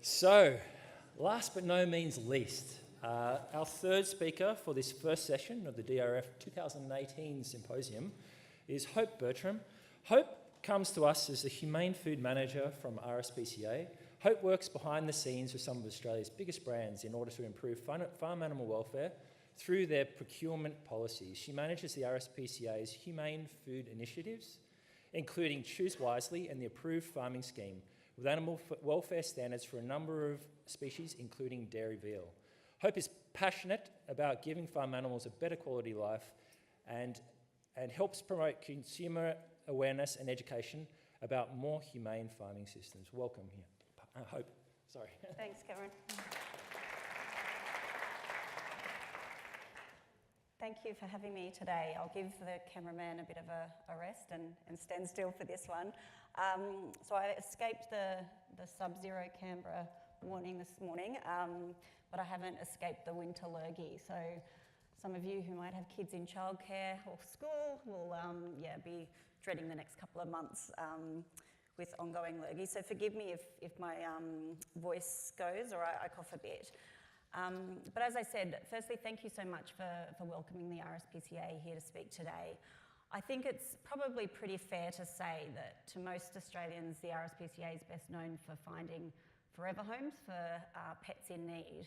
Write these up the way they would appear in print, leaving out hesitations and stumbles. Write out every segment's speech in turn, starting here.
So, last but no means least, our third speaker for this first session of the DRF 2018 Symposium is Hope Bertram. Hope comes to us as the Humane Food Manager from RSPCA. Hope works behind the scenes with some of Australia's biggest brands in order to improve farm animal welfare through their procurement policies. She manages the RSPCA's humane food initiatives, including Choose Wisely and the Approved Farming Scheme, with animal welfare standards for a number of species, including dairy veal. Hope is passionate about giving farm animals a better quality life and helps promote consumer awareness and education about more humane farming systems. Welcome here. Hope, sorry. Thanks, Cameron. Thank you for having me today. I'll give the cameraman a bit of a rest and stand still for this one. So I escaped the sub-zero Canberra warning this morning, but I haven't escaped the winter lurgy. So some of you who might have kids in childcare or school will be dreading the next couple of months with ongoing lurgy. So forgive me if my voice goes or I cough a bit. But as I said, firstly, thank you so much for welcoming the RSPCA here to speak today. I think it's probably pretty fair to say that to most Australians, the RSPCA is best known for finding forever homes for pets in need.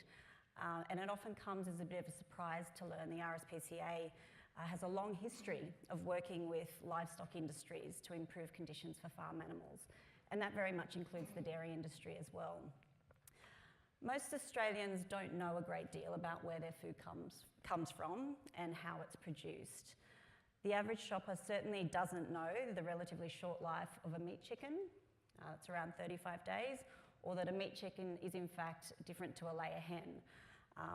And it often comes as a bit of a surprise to learn the RSPCA has a long history of working with livestock industries to improve conditions for farm animals. And that very much includes the dairy industry as well. Most Australians don't know a great deal about where their food comes from and how it's produced. The average shopper certainly doesn't know the relatively short life of a meat chicken, it's around 35 days, or that a meat chicken is in fact different to a layer hen.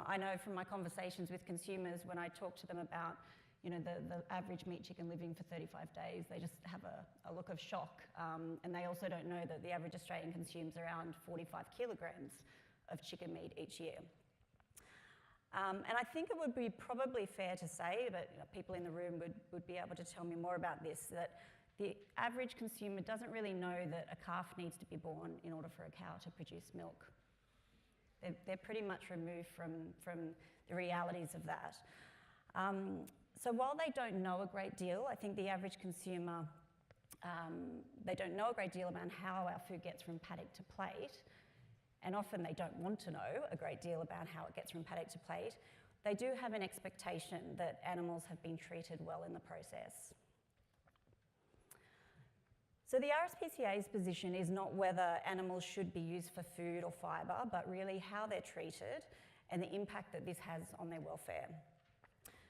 I know from my conversations with consumers when I talk to them about the average meat chicken living for 35 days, they just have a look of shock. And they also don't know that the average Australian consumes around 45 kilograms of chicken meat each year. And I think it would be probably fair to say, but people in the room would be able to tell me more about this, that the average consumer doesn't really know that a calf needs to be born in order for a cow to produce milk. They're pretty much removed from the realities of that. So while they don't know a great deal, I think the average consumer, they don't know a great deal about how our food gets from paddock to plate, and often they don't want to know a great deal about how it gets from paddock to plate. They do have an expectation that animals have been treated well in the process. So the RSPCA's position is not whether animals should be used for food or fibre, but really how they're treated and the impact that this has on their welfare.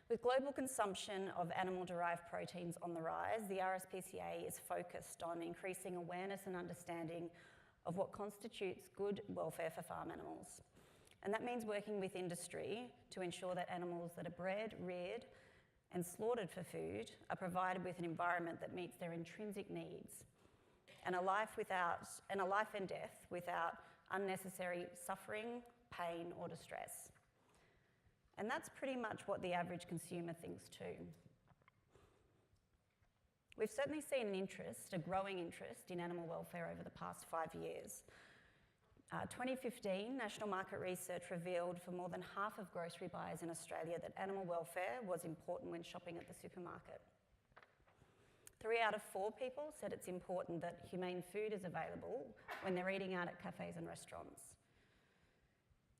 With global consumption of animal-derived proteins on the rise, the RSPCA is focused on increasing awareness and understanding of what constitutes good welfare for farm animals. And that means working with industry to ensure that animals that are bred, reared, and slaughtered for food are provided with an environment that meets their intrinsic needs, and a life and death without unnecessary suffering, pain, or distress. And that's pretty much what the average consumer thinks too. We've certainly seen a growing interest in animal welfare over the past 5 years. 2015, national market research revealed for more than half of grocery buyers in Australia that animal welfare was important when shopping at the supermarket. 3 out of 4 people said it's important that humane food is available when they're eating out at cafes and restaurants.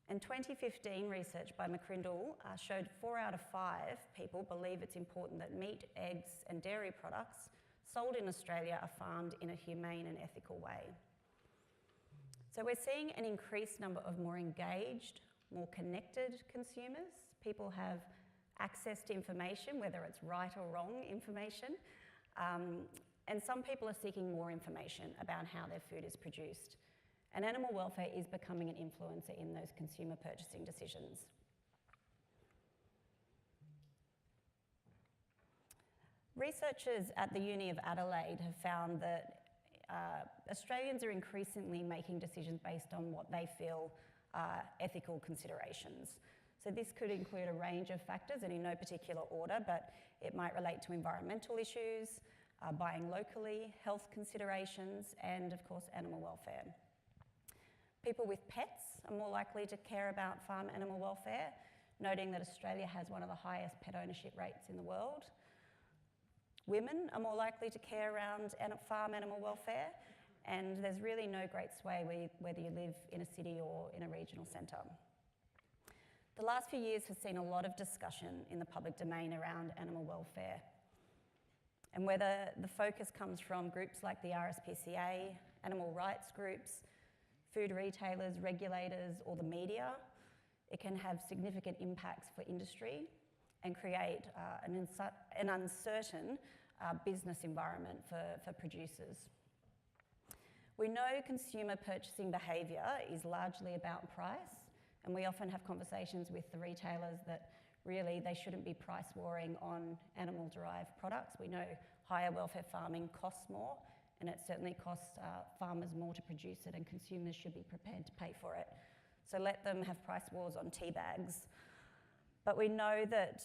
And 2015 research by McCrindle showed 4 out of 5 people believe it's important that meat, eggs, and dairy products sold in Australia are farmed in a humane and ethical way. So we're seeing an increased number of more engaged, more connected consumers. People have access to information, whether it's right or wrong information, and some people are seeking more information about how their food is produced. And animal welfare is becoming an influencer in those consumer purchasing decisions. Researchers at the Uni of Adelaide have found that Australians are increasingly making decisions based on what they feel are ethical considerations. So this could include a range of factors, and in no particular order, but it might relate to environmental issues, buying locally, health considerations, and of course animal welfare. People with pets are more likely to care about farm animal welfare, noting that Australia has one of the highest pet ownership rates in the world. Women are more likely to care around farm animal welfare, and there's really no great sway whether you live in a city or in a regional centre. The last few years has seen a lot of discussion in the public domain around animal welfare, and whether the focus comes from groups like the RSPCA, animal rights groups, food retailers, regulators, or the media, it can have significant impacts for industry and create an uncertain business environment for producers. We know consumer purchasing behaviour is largely about price, and we often have conversations with the retailers that really they shouldn't be price warring on animal-derived products. We know higher welfare farming costs more, and it certainly costs farmers more to produce it, and consumers should be prepared to pay for it. So let them have price wars on tea bags. But we know that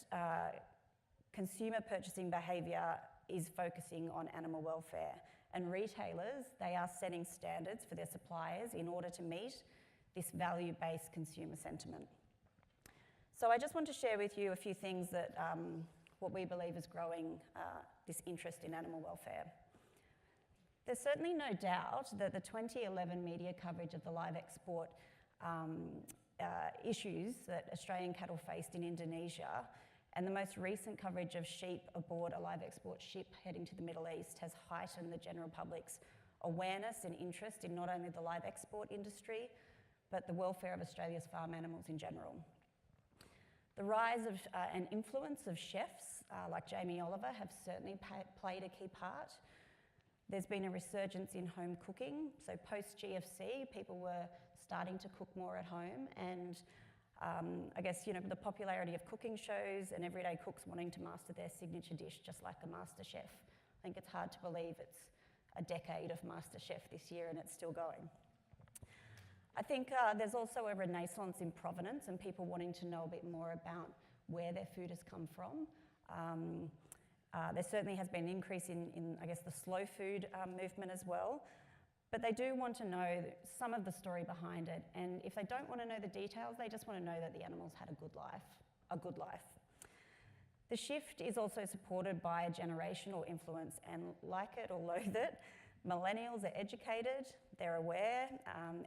consumer purchasing behaviour is focusing on animal welfare, and retailers, they are setting standards for their suppliers in order to meet this value-based consumer sentiment. So I just want to share with you a few things that what we believe is growing this interest in animal welfare. There's certainly no doubt that the 2011 media coverage of the live export issues that Australian cattle faced in Indonesia and the most recent coverage of sheep aboard a live export ship heading to the Middle East has heightened the general public's awareness and interest in not only the live export industry, but the welfare of Australia's farm animals in general. The rise of and influence of chefs like Jamie Oliver have certainly played a key part. There's been a resurgence in home cooking. So post-GFC, people were starting to cook more at home, and I guess, you know, the popularity of cooking shows and everyday cooks wanting to master their signature dish just like a master chef. I think it's hard to believe it's a decade of master chef this year and it's still going. I think there's also a renaissance in provenance and people wanting to know a bit more about where their food has come from. There certainly has been an increase in I guess, the slow food movement as well. But they do want to know some of the story behind it. And if they don't want to know the details, they just want to know that the animals had a good life. The shift is also supported by a generational influence, and like it or loathe it, millennials are educated, they're aware,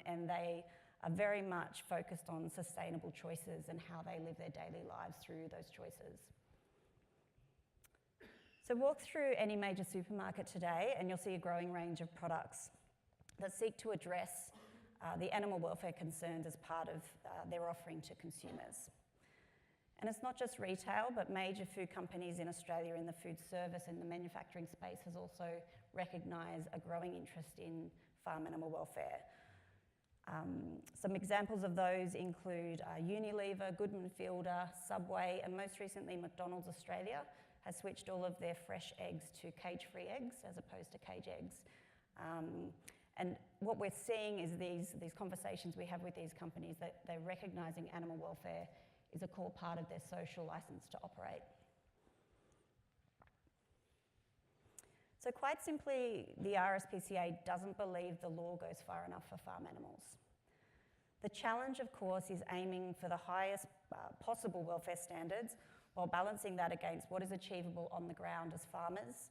and they are very much focused on sustainable choices and how they live their daily lives through those choices. So walk through any major supermarket today and you'll see a growing range of products that seek to address the animal welfare concerns as part of their offering to consumers. And it's not just retail, but major food companies in Australia in the food service and the manufacturing space has also recognised a growing interest in farm animal welfare. Some examples of those include Unilever, Goodman Fielder, Subway, and most recently McDonald's Australia has switched all of their fresh eggs to cage-free eggs as opposed to cage eggs. And what we're seeing is these conversations we have with these companies that they're recognising animal welfare is a core part of their social licence to operate. So quite simply, the RSPCA doesn't believe the law goes far enough for farm animals. The challenge, of course, is aiming for the highest possible welfare standards while balancing that against what is achievable on the ground as farmers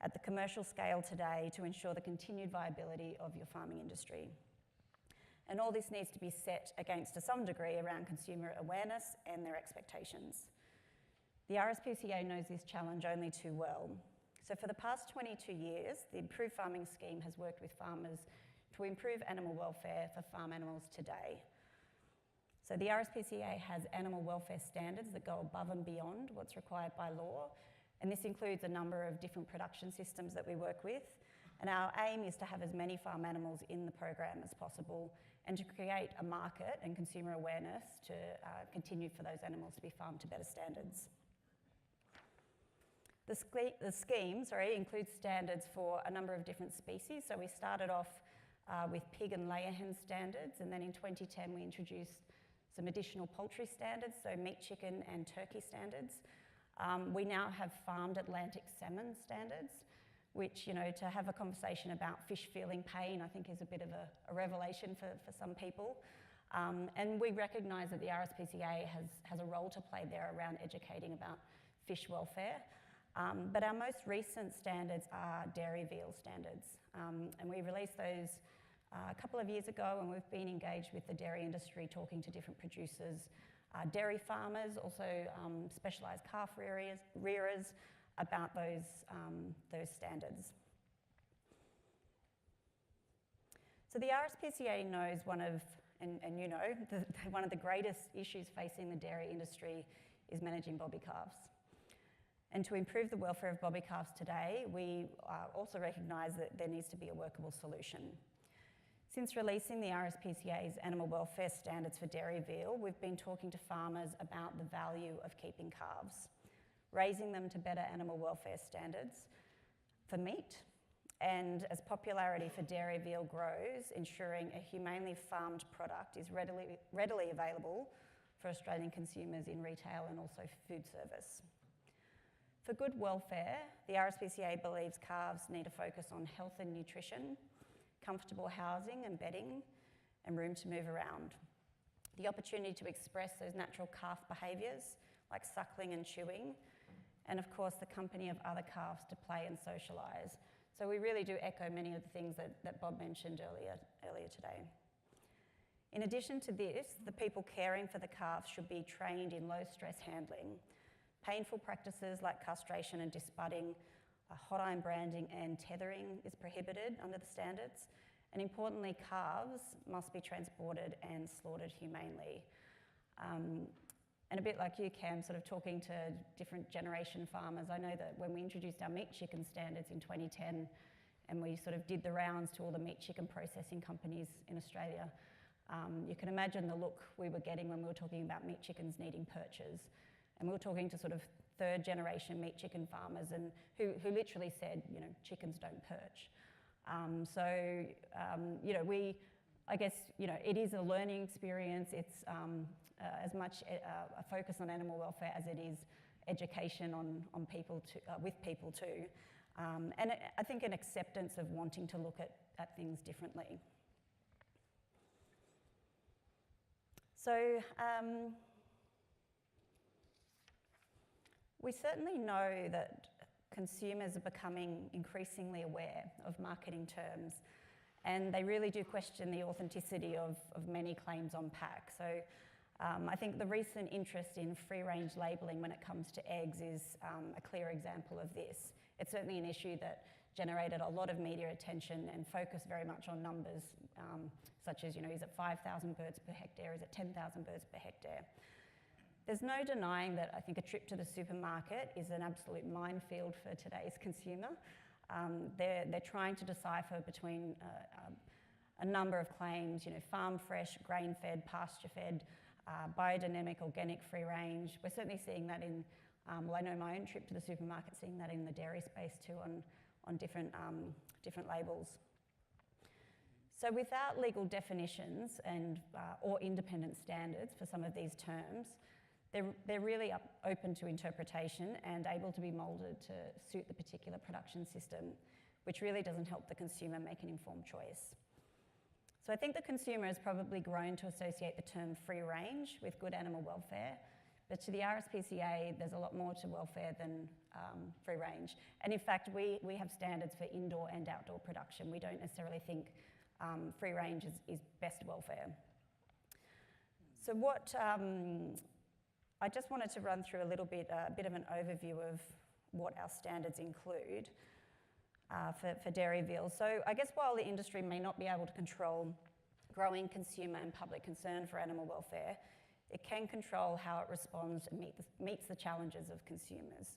at the commercial scale today to ensure the continued viability of your farming industry. And all this needs to be set against, to some degree, around consumer awareness and their expectations. The RSPCA knows this challenge only too well. So for the past 22 years, the Improved Farming Scheme has worked with farmers to improve animal welfare for farm animals today. So the RSPCA has animal welfare standards that go above and beyond what's required by law, and this includes a number of different production systems that we work with. And our aim is to have as many farm animals in the program as possible and to create a market and consumer awareness to continue for those animals to be farmed to better standards. The scheme includes standards for a number of different species. So we started off with pig and layer hen standards, and then in 2010 we introduced some additional poultry standards, so meat, chicken and turkey standards. We now have farmed Atlantic salmon standards, which, you know, to have a conversation about fish feeling pain, I think is a bit of a revelation for some people. And we recognise that the RSPCA has a role to play there around educating about fish welfare. But our most recent standards are dairy veal standards. And we released those a couple of years ago, and we've been engaged with the dairy industry, talking to different producers, dairy farmers, also specialised calf rearers about those standards. So the RSPCA knows one of the greatest issues facing the dairy industry is managing bobby calves. And to improve the welfare of bobby calves today, we also recognise that there needs to be a workable solution. Since releasing the RSPCA's animal welfare standards for dairy veal, we've been talking to farmers about the value of keeping calves, raising them to better animal welfare standards for meat, and as popularity for dairy veal grows, ensuring a humanely farmed product is readily available for Australian consumers in retail and also food service. For good welfare, the RSPCA believes calves need to focus on health and nutrition, comfortable housing and bedding, and room to move around. The opportunity to express those natural calf behaviours, like suckling and chewing, and of course the company of other calves to play and socialise. So we really do echo many of the things that Bob mentioned earlier today. In addition to this, the people caring for the calves should be trained in low-stress handling. Painful practices like castration and disbudding, hot iron branding and tethering is prohibited under the standards. And importantly, calves must be transported and slaughtered humanely. And a bit like you, Cam, sort of talking to different generation farmers, I know that when we introduced our meat chicken standards in 2010, and we sort of did the rounds to all the meat chicken processing companies in Australia, you can imagine the look we were getting when we were talking about meat chickens needing perches. And we were talking to sort of third generation meat chicken farmers and who literally said, you know, chickens don't perch. You know, I guess, you know, it is a learning experience. It's as much a focus on animal welfare as it is education on people with people too. And I think an acceptance of wanting to look at things differently. So we certainly know that consumers are becoming increasingly aware of marketing terms, and they really do question the authenticity of many claims on pack. So I think the recent interest in free-range labelling when it comes to eggs is a clear example of this. It's certainly an issue that generated a lot of media attention and focused very much on numbers, such as, you know, is it 5,000 birds per hectare, is it 10,000 birds per hectare? There's no denying that I think a trip to the supermarket is an absolute minefield for today's consumer. They're trying to decipher between a number of claims, you know, farm fresh, grain fed, pasture fed, biodynamic, organic, free range. We're certainly seeing that in, well, I know my own trip to the supermarket, seeing that in the dairy space too on different labels. So without legal definitions and or independent standards for some of these terms, they're really open to interpretation and able to be moulded to suit the particular production system, which really doesn't help the consumer make an informed choice. So I think the consumer has probably grown to associate the term free range with good animal welfare, but to the RSPCA, there's a lot more to welfare than free range. And in fact, we have standards for indoor and outdoor production. We don't necessarily think free range is best welfare. So what I just wanted to run through a bit of an overview of what our standards include for dairy veal. So I guess while the industry may not be able to control growing consumer and public concern for animal welfare, it can control how it responds and meets the challenges of consumers.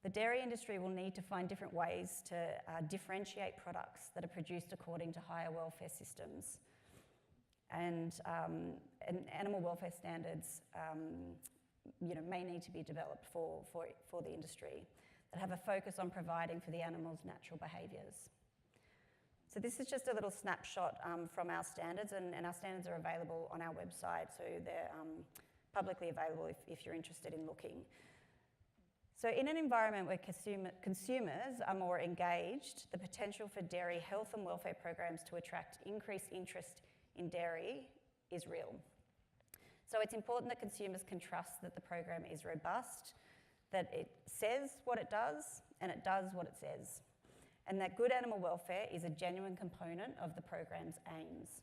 The dairy industry will need to find different ways to differentiate products that are produced according to higher welfare systems. And animal welfare standards you know, may need to be developed for the industry that have a focus on providing for the animal's natural behaviours. So this is just a little snapshot from our standards, and our standards are available on our website, so they're publicly available if you're interested in looking. So in an environment where consumers are more engaged, the potential for dairy health and welfare programs to attract increased interest in dairy is real. So it's important that consumers can trust that the program is robust, that it says what it does, and it does what it says, and that good animal welfare is a genuine component of the program's aims.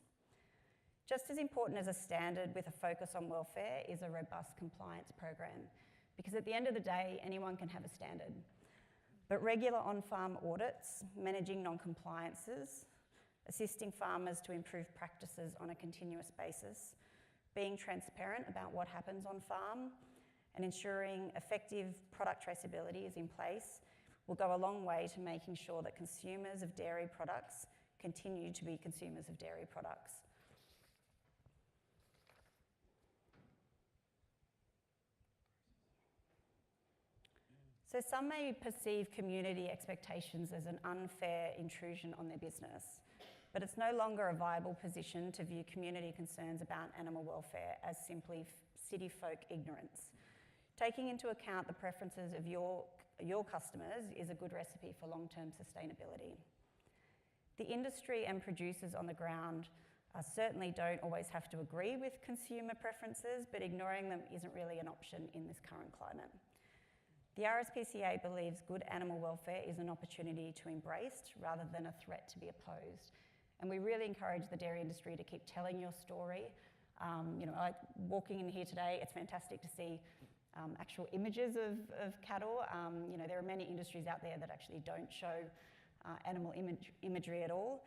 Just as important as a standard with a focus on welfare is a robust compliance program, because at the end of the day, anyone can have a standard. But regular on-farm audits, managing non-compliances, assisting farmers to improve practices on a continuous basis, being transparent about what happens on farm, and ensuring effective product traceability is in place will go a long way to making sure that consumers of dairy products continue to be consumers of dairy products. So some may perceive community expectations as an unfair intrusion on their business, but it's no longer a viable position to view community concerns about animal welfare as simply city folk ignorance. Taking into account the preferences of your customers is a good recipe for long-term sustainability. The industry and producers on the ground certainly don't always have to agree with consumer preferences, but ignoring them isn't really an option in this current climate. The RSPCA believes good animal welfare is an opportunity to embrace rather than a threat to be opposed. And we really encourage the dairy industry to keep telling your story. Walking in here today, it's fantastic to see actual images of cattle. There are many industries out there that actually don't show animal imagery at all.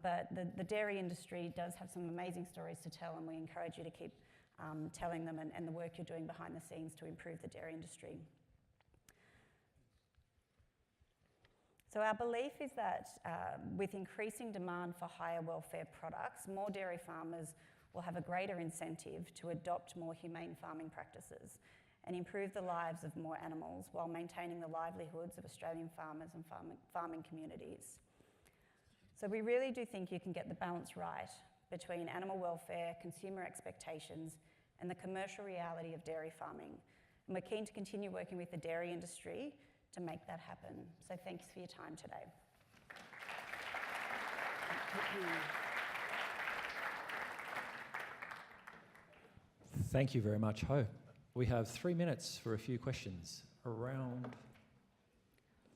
But the dairy industry does have some amazing stories to tell, and we encourage you to keep telling them and the work you're doing behind the scenes to improve the dairy industry. So our belief is that with increasing demand for higher welfare products, more dairy farmers will have a greater incentive to adopt more humane farming practices and improve the lives of more animals while maintaining the livelihoods of Australian farmers and farming communities. So we really do think you can get the balance right between animal welfare, consumer expectations, and the commercial reality of dairy farming. And we're keen to continue working with the dairy industry to make that happen. So thanks for your time today. Thank you very much, Ho. We have 3 minutes for a few questions around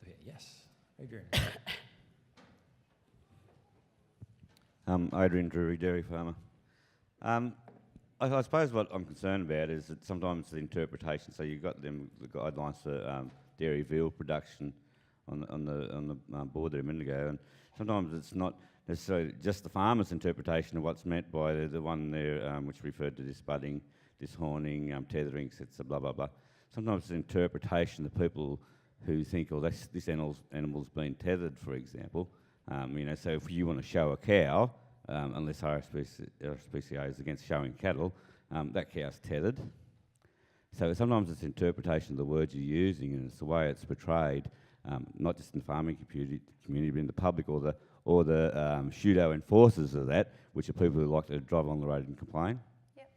here. Yes, Adrian. Adrian Drury, dairy farmer. I suppose what I'm concerned about is that sometimes the interpretation. So you've got the guidelines for dairy veal production on the board there a minute ago, and sometimes it's not necessarily just the farmer's interpretation of what's meant by the one there, which referred to this budding, this horning, tethering, etc., blah blah blah. Sometimes it's interpretation of people who think, oh, this animal's been tethered, for example. So if you want to show a cow, unless RSPCA is against showing cattle, that cow's tethered. So sometimes it's interpretation of the words you're using, and it's the way it's portrayed, not just in the farming community, but in the public or the pseudo enforcers of that, which are people who like to drive on the road and complain. Yep.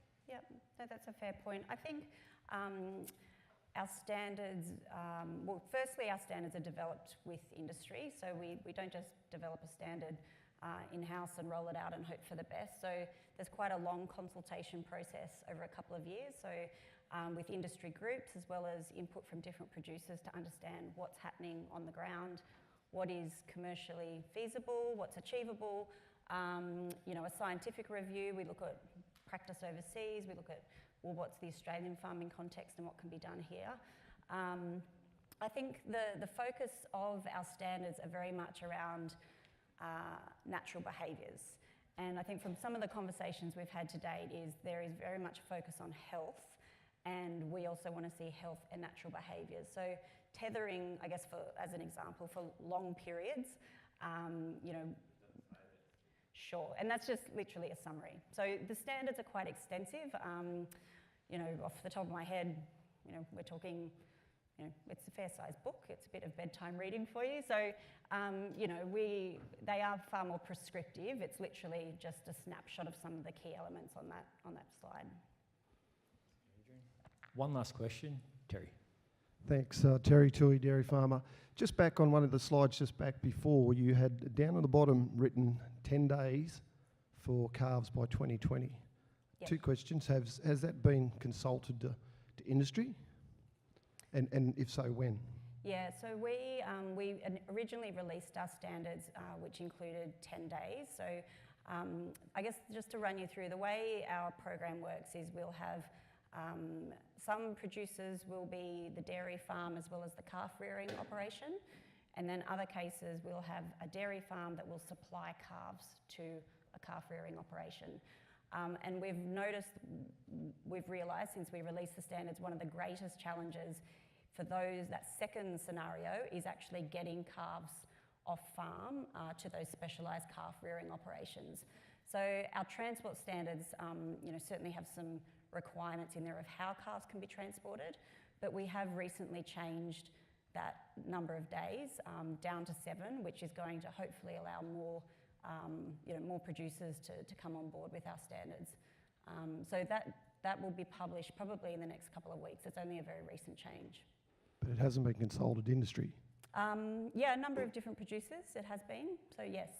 No, that's a fair point. I think our standards, firstly, our standards are developed with industry, so we don't just develop a standard in-house and roll it out and hope for the best. So there's quite a long consultation process over a couple of years. So with industry groups as well as input from different producers to understand what's happening on the ground, what is commercially feasible, what's achievable. A scientific review, we look at practice overseas, we look at what's the Australian farming context and what can be done here. I think the focus of our standards are very much around natural behaviours. And I think from some of the conversations we've had to date there is very much focus on health, and we also want to see health and natural behaviours. So tethering, I guess, as an example, for long periods, sure. And that's just literally a summary. So the standards are quite extensive. Off the top of my head, we're talking, it's a fair-sized book. It's a bit of bedtime reading for you. So, they are far more prescriptive. It's literally just a snapshot of some of the key elements on that slide. One last question, Terry. Thanks, Terry Tui, dairy farmer. Just back on one of the slides just back before, you had down at the bottom written 10 days for calves by 2020. Yep. Two questions. Has that been consulted to industry? And if so, when? Yeah, so we originally released our standards, which included 10 days. So I guess just to run you through, the way our program works is we'll have some producers will be the dairy farm as well as the calf rearing operation, and then other cases we'll have a dairy farm that will supply calves to a calf rearing operation. And we've realised since we released the standards, one of the greatest challenges for that second scenario is actually getting calves off farm to those specialised calf rearing operations. So our transport standards, certainly have some requirements in there of how calves can be transported, but we have recently changed that number of days down to 7, which is going to hopefully allow more producers to come on board with our standards. So that will be published probably in the next couple of weeks. It's only a very recent change. But it hasn't been consulted industry. Yeah, a number of different producers it has been, so yes.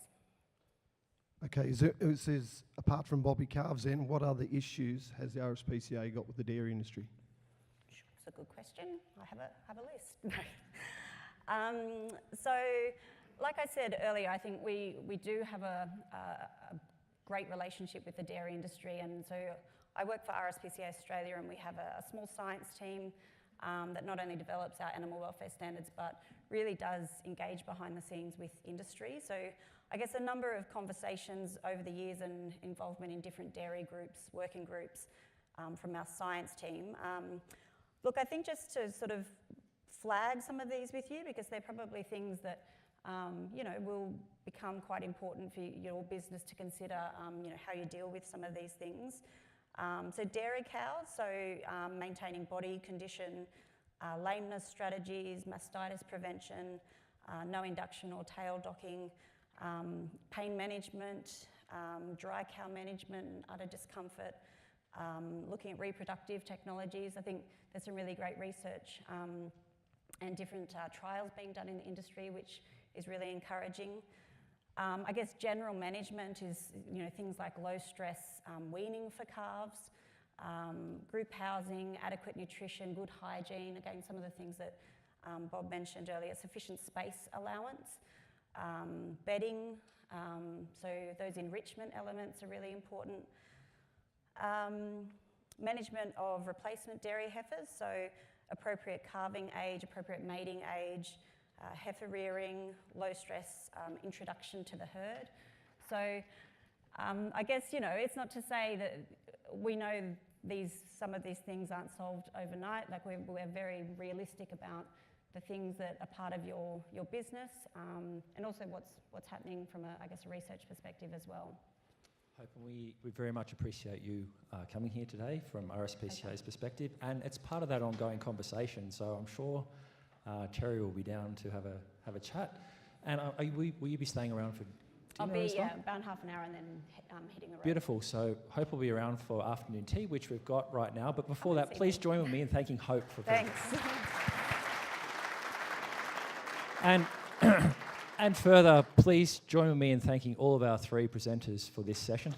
Okay, is apart from Bobby calves then, what other issues has the RSPCA got with the dairy industry? It's a good question. I have a list. So, like I said earlier, I think we do have a great relationship with the dairy industry, and so I work for RSPCA Australia, and we have a small science team that not only develops our animal welfare standards but really does engage behind the scenes with industry. So I guess a number of conversations over the years and involvement in different dairy groups, working groups from our science team. Look, I think just to sort of flag some of these with you, because they're probably things that will become quite important for your business to consider, how you deal with some of these things. So dairy cows, so maintaining body condition, lameness strategies, mastitis prevention, no induction or tail docking, pain management, dry cow management, udder discomfort, looking at reproductive technologies. I think there's some really great research and different trials being done in the industry, which is really encouraging. I guess general management is, things like low stress weaning for calves, group housing, adequate nutrition, good hygiene. Again, some of the things that Bob mentioned earlier, sufficient space allowance, bedding, so those enrichment elements are really important. Management of replacement dairy heifers, so appropriate calving age, appropriate mating age, heifer rearing, low stress introduction to the herd. So I guess, it's not to say that we know some of these things aren't solved overnight. Like we're very realistic about the things that are part of your business, and also what's happening from a research perspective as well. Hope, and we very much appreciate you coming here today from RSPCA's perspective, and it's part of that ongoing conversation. So I'm sure Terry will be down to have a chat. And will you be staying around for dinner? I'll be, as well? about half an hour and then hitting the road. Beautiful. So Hope will be around for afternoon tea, which we've got right now. But before that, please join with me in thanking Hope for coming. Thanks. And further, please join with me in thanking all of our 3 presenters for this session.